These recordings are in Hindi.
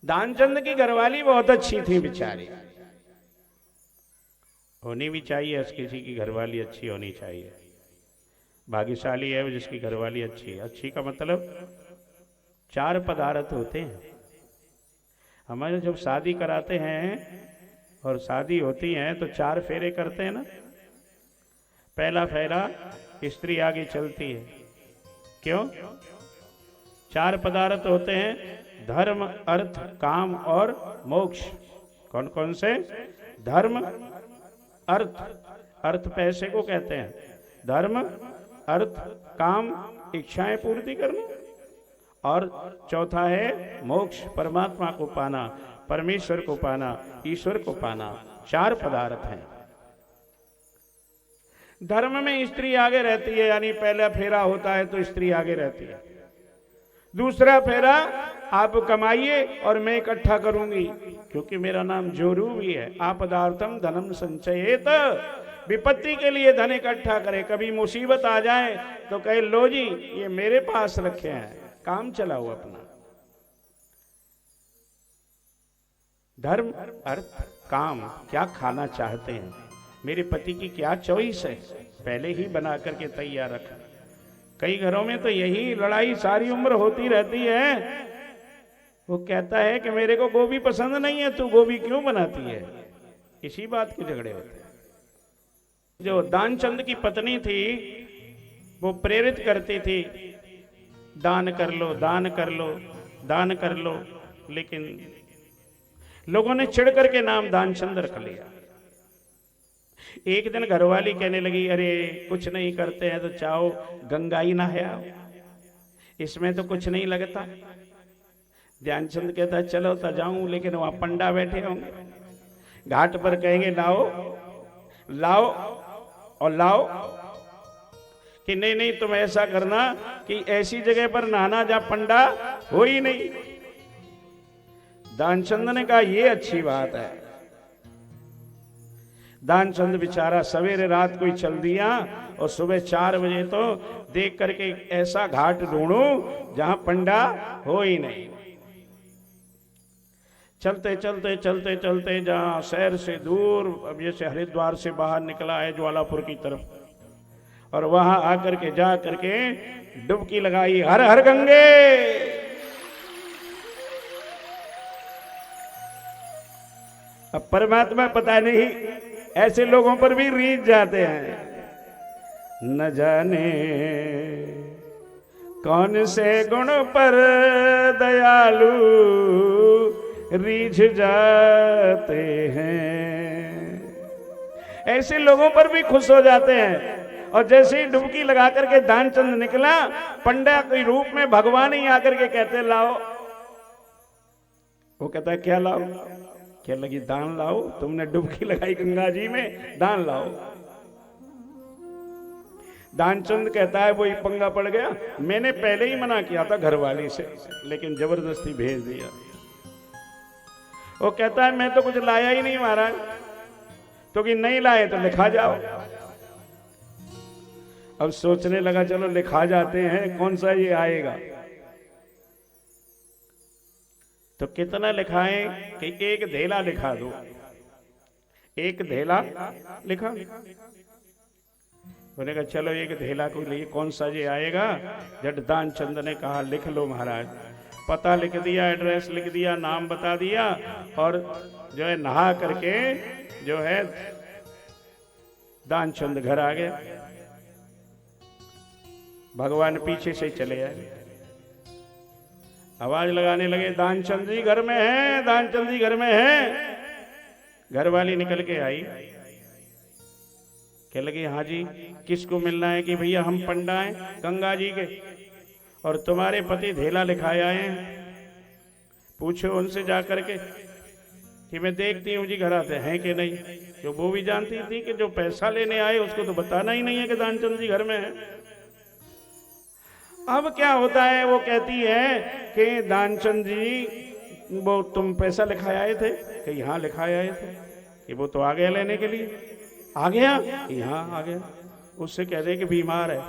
दानचंद की घरवाली बहुत अच्छी थी बेचारी, होनी भी चाहिए, किसी की घरवाली अच्छी होनी चाहिए। भाग्यशाली है जिसकी घरवाली अच्छी है। अच्छी का मतलब 4 पदार्थ होते हैं। हमारे जब शादी कराते हैं और शादी होती है तो 4 फेरे करते हैं ना। पहला फेरा स्त्री आगे चलती है, क्यों? 4 पदार्थ होते हैं, धर्म अर्थ काम और मोक्ष। कौन कौन से? धर्म अर्थ, अर्थ पैसे को कहते हैं, धर्म अर्थ काम इच्छाएं पूर्ति करना, और चौथा है मोक्ष, परमात्मा को पाना, परमेश्वर को पाना, ईश्वर को पाना। 4 पदार्थ हैं। धर्म में स्त्री आगे रहती है, यानी पहला फेरा होता है तो स्त्री आगे रहती है। दूसरा फेरा आप कमाइए और मैं इकट्ठा करूंगी, क्योंकि मेरा नाम जोरू भी है। आपदार्थम धनम संचयेत, विपत्ति के लिए धन इकट्ठा करे, कभी मुसीबत आ जाए तो कहे लो जी ये मेरे पास रखे हैं, काम चलाओ अपना। धर्म अर्थ काम, क्या खाना चाहते हैं, मेरे पति की क्या चॉइस है, पहले ही बना करके तैयार रख। कई घरों में तो यही लड़ाई सारी उम्र होती रहती है। वो कहता है कि मेरे को गोभी पसंद नहीं है, तू गोभी क्यों बनाती है, इसी बात के झगड़े होते हैं। जो दानचंद की पत्नी थी वो प्रेरित करती थी, दान कर लो दान कर लो दान कर लो, लेकिन लोगों ने चिढ़ करके नाम दानचंद रख लिया। एक दिन घरवाली कहने लगी, अरे कुछ नहीं करते हैं तो चाहो गंगा ही नहाओ, इसमें तो कुछ नहीं लगता। ध्यानचंद कहता चलो तो जाऊं, लेकिन वहां पंडा बैठे होंगे, घाट पर कहेंगे लाओ लाओ और लाओ, कि नहीं नहीं तुम ऐसा करना कि ऐसी जगह पर नहाना जहां पंडा हो ही नहीं। दानचंद ने कहा ये अच्छी बात है। दानचंद बेचारा सवेरे रात को ही चल दिया और सुबह 4 बजे तो देख करके ऐसा घाट ढूंढू जहां पंडा हो ही नहीं। चलते चलते चलते चलते जहां शहर से दूर, अब जैसे हरिद्वार से बाहर निकला है ज्वालापुर की तरफ, और वहां आकर के जा करके डुबकी लगाई, हर हर गंगे। अब परमात्मा पता नहीं ऐसे लोगों पर भी रीझ जाते हैं, न जाने कौन से गुण पर दयालु रीझ जाते हैं। ऐसे लोगों पर भी खुश हो जाते हैं। और जैसे ही डुबकी लगा करके दानचंद निकला, पंडा के रूप में भगवान ही आकर के कहते लाओ। वो कहता है क्या लाओ? क्या लगी दान लाओ, तुमने डुबकी लगाई गंगा जी में, दान लाओ। दानचंद कहता है वही पंगा पड़ गया, मैंने पहले ही मना किया था घरवाली से, लेकिन जबरदस्ती भेज दिया। वो कहता है मैं तो कुछ लाया ही नहीं महाराज, तो कि नहीं लाए तो लिखा जाओ। अब सोचने लगा चलो लिखा जाते हैं, कौन सा ये आएगा। तो कितना लिखाएं कि एक धेला लिखा दो, एक धेला लिखा। उन्होंने कहा चलो एक धेला को लिए, कौन सा ये आएगा। जट दानचंद ने कहा लिख लो महाराज। पता लिख दिया, एड्रेस लिख दिया, नाम बता दिया, और जो है नहा करके जो है दानचंद घर आ गया। भगवान पीछे से चले आए, आवाज लगाने लगे दानचंद जी घर में हैं, दानचंद जी घर में हैं। घर वाली निकल के आई, कह लगी हाँ जी किसको मिलना है। कि भैया हम पंडा हैं गंगा जी के, और तुम्हारे पति धेला लिखाए आए हैं, पूछो उनसे जा करके कि मैं देखती हूँ जी घर आते हैं कि नहीं। जो वो भी जानती थी कि जो पैसा लेने आए उसको तो बताना ही नहीं है कि दानचंद जी घर में है। अब क्या होता है, वो कहती है कि दानचंद जी वो तुम पैसा लिखाए आए थे। कि हाँ लिखाए आए थे। कि वो तो आ गया लेने के लिए। आ गया? हाँ आ गया। उससे कह दे कि बीमार है।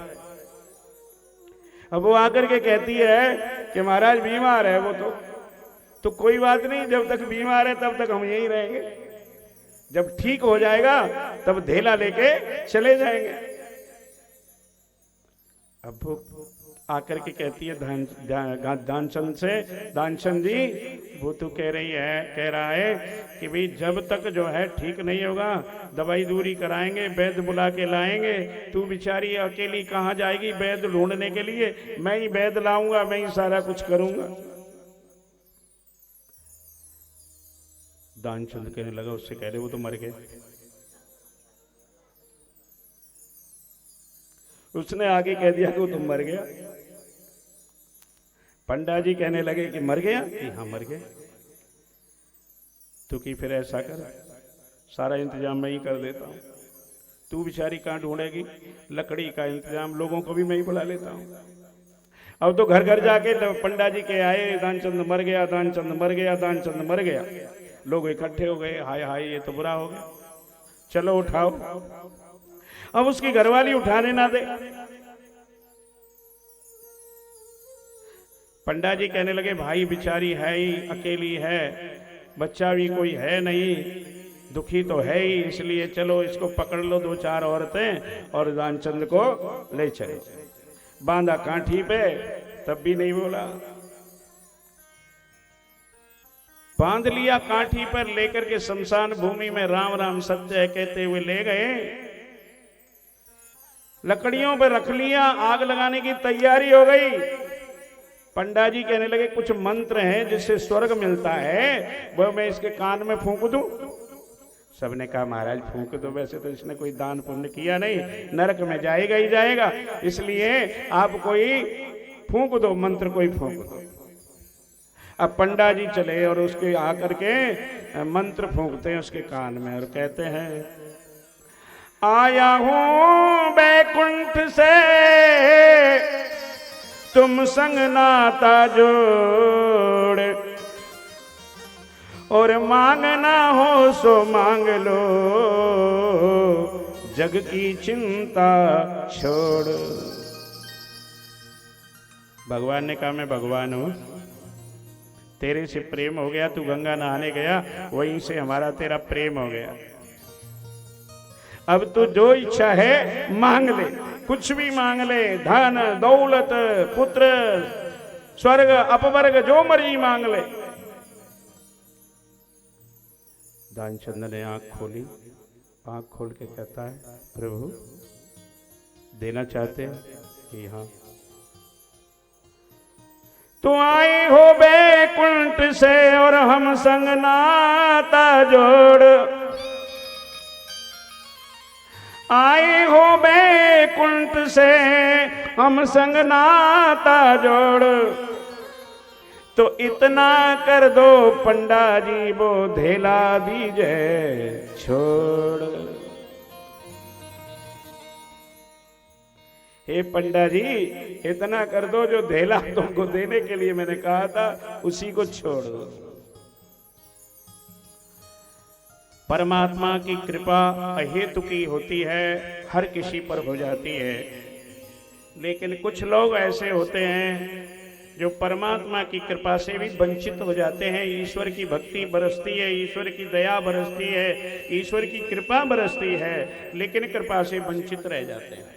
अब वो आकर के कहती है कि महाराज बीमार है वो तो, तो कोई बात नहीं, जब तक बीमार है तब तक हम यहीं रहेंगे, जब ठीक हो जाएगा तब धेला लेके चले जाएंगे। अब वो आकर के कहती है दानचंद से, दानचंद जी वो तो कह रहा है कि भाई जब तक जो है ठीक नहीं होगा दवाई दूरी कराएंगे, वैद्य बुला के लाएंगे। तू बेचारी अकेली कहाँ जाएगी वैद्य ढूंढने के लिए, मैं ही वैद्य लाऊंगा, मैं ही सारा कुछ करूंगा। दानचंद कहने लगा, उससे कह रहे वो तो मर गए। उसने आगे कह दिया कि वो तो मर गया। पंडा जी कहने लगे कि मर गया, कि हाँ मर गया। तो कि फिर ऐसा कर, सारा इंतजाम मैं ही कर देता हूँ, तू बेचारी कहाँ ढूंढेगी, लकड़ी का इंतजाम लोगों को भी मैं ही बुला लेता हूँ। अब तो घर घर जाके पंडा जी के आए, दानचंद मर गया, दानचंद मर गया, दानचंद मर गया। लोग इकट्ठे हो गए, हाय हाय ये तो बुरा हो गया, चलो उठाओ। अब उसकी घरवाली उठाने ना दे। पंडा जी कहने लगे भाई बेचारी है ही, अकेली है, बच्चा भी कोई है नहीं, दुखी तो है ही, इसलिए चलो इसको पकड़ लो 2-4 औरतें और दानचंद को ले चलो। बांधा कांठी पे, तब भी नहीं बोला। बांध लिया कांठी पर, लेकर के शमशान भूमि में राम राम सत्य है कहते हुए ले गए। लकड़ियों पर रख लिया, आग लगाने की तैयारी हो गई। पंडा जी कहने लगे कुछ मंत्र हैं जिससे स्वर्ग मिलता है, वो मैं इसके कान में फूंक दूं। सबने कहा महाराज फूंक दो, वैसे तो इसने कोई दान पुण्य किया नहीं, नरक में जाएगा ही जाएगा, इसलिए आप कोई फूंक दो, मंत्र कोई फूंक दो। अब पंडा जी चले और उसके आकर के मंत्र फूंकते हैं उसके कान में और कहते हैं, आया हूं बैकुंठ से तुम संग नाता जोड़, और मांगना हो सो मांग लो, जग की चिंता छोड़। भगवान ने कहा मैं भगवान हूं, तेरे से प्रेम हो गया, तू गंगा नहाने गया, वहीं से हमारा तेरा प्रेम हो गया। अब तू जो इच्छा है मांग ले, कुछ भी मांग ले, धन दौलत पुत्र स्वर्ग अपवर्ग जो मर्जी मांग ले। दानचंद ने आंख खोली, आंख खोल के कहता है प्रभु देना चाहते हैं कि हाँ। तो आए हो बैकुंठ से और हम संग नाता जोड़, आए हो बैकुंठ से हम संग नाता जोड़, तो इतना कर दो पंडा जी वो धेला दीजे छोड़। हे पंडा जी इतना कर दो, जो धेला तुमको देने के लिए मैंने कहा था उसी को छोड़ दो। परमात्मा की कृपा अहेतु की होती है, हर किसी पर हो जाती है, लेकिन कुछ लोग ऐसे होते हैं जो परमात्मा की कृपा से भी वंचित हो जाते हैं। ईश्वर की भक्ति बरसती है, ईश्वर की दया बरसती है, ईश्वर की कृपा बरसती है, लेकिन कृपा से वंचित रह जाते हैं।